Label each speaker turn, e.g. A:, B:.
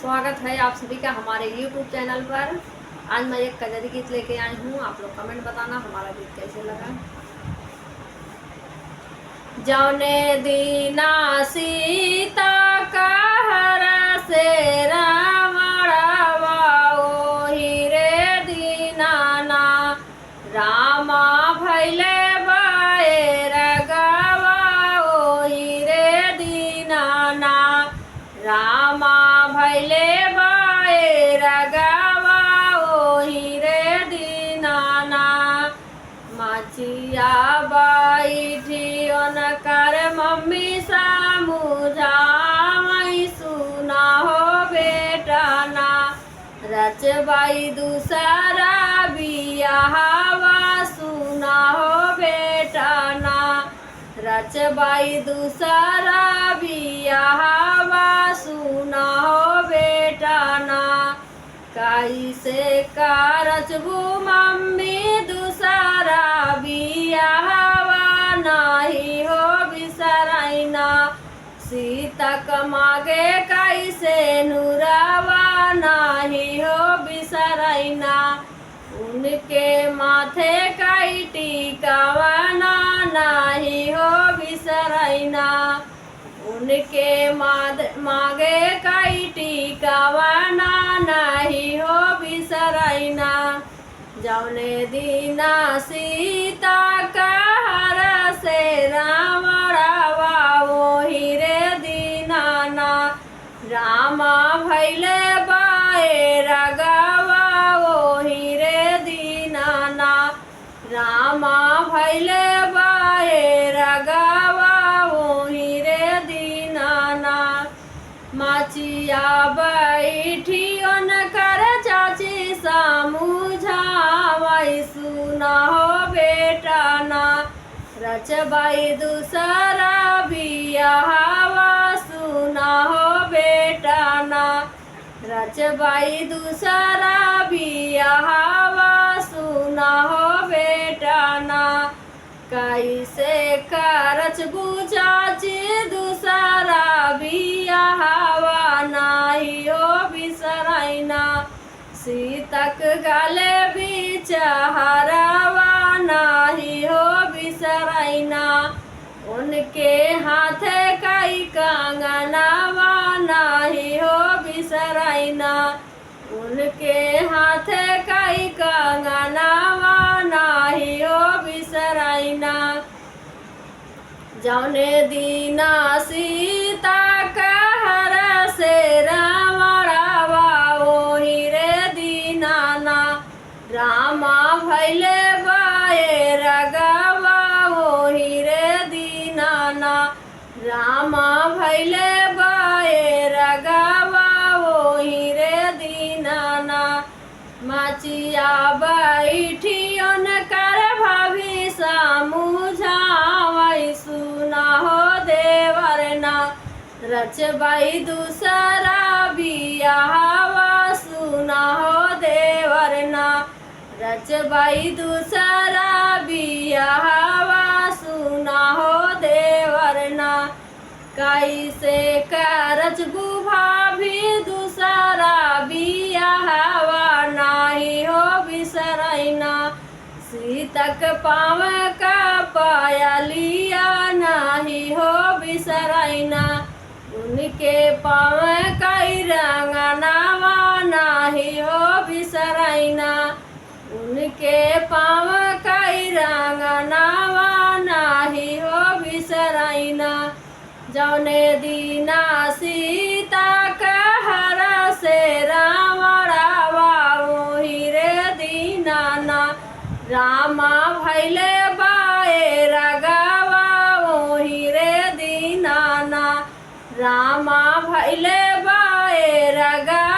A: स्वागत है आप सभी का हमारे YouTube चैनल पर। आज मैं एक कजरी गीत लेके आई हूँ। आप लोग कमेंट बताना हमारा गीत कैसे लगा। जौने दीना सीता का हर से रावणवा ओहि रे दीनाना रामा भैले बैरगवा ओहि रे दीनाना रामा भैले बैरगवा ओहि रे दीनाना मचिया बैठी कर मम्मी समझावई सुना हो बेटा ना रचबाई दूसरा बियाहवा सुना हो बेटा ना रचबाई दूसरा बियाहवा सुना हो बेटा ना कैसे का रचबू मम्मी दूसरा बियाहवा नहीं हो बिसराइना सीता कमागे कैसे नुरावा नहीं हो बिसराइना उनके माथे कई टीकावाना नहीं हो बिसराइना उनके मागे कई टीकावाना नहीं हो बिसराइना जौने दीना सीता का हर से रावणवा ओहि रे दीनाना रामा भैले बैरगवा ओहि रे दीनाना रामा भैले बैरगवा ओहि रे दीनाना मचिया बैठी कर चाची समझावई सुना हो बेटा ना रचबाई दूसरा बियाहवा सुना हो बेटा ना रचबाई दूसरा बियाहवा सुना हो बेटा ना कैसे करचबू चाची दूसरा बियाहवा नाही हो बिसराइना सीतक गले बीच हरावा नाही हो बिसराइना उनके हाथे कई कंगनावा नाही हो बिसराइना उनके हाथे कई कंगनावा नाही हो बिसराइना जौने दीना सीता का हर से रावणवा ओहि रे दीनाना रामा भैले बैरगवा ओहि रे दीनाना रामा भैले बैरगवा ओहि रे दीनाना मचिया बैठी कर भाभी समझावई सुना हो देवरना रचबाई दूसरा बियाहवा सुना हो देवरना रचबाई दूसरा बियाहवा सुना हो देवरना कैसे करचबू भाभी दूसरा बियाहवा नाही हो बिसराइना सीतक पाव का पायलिया नहीं हो बिसराइना उनके पाव कई रंगनावा नहीं हो बिसराइना उनके पाव कई रंगनावा नहीं हो बिसराइना जौने दीना सीता का हर से रावणवा ओहि रे दीनाना रामा भैले बैरगवा ओहि रे दीनाना रामा भैले बैरगवा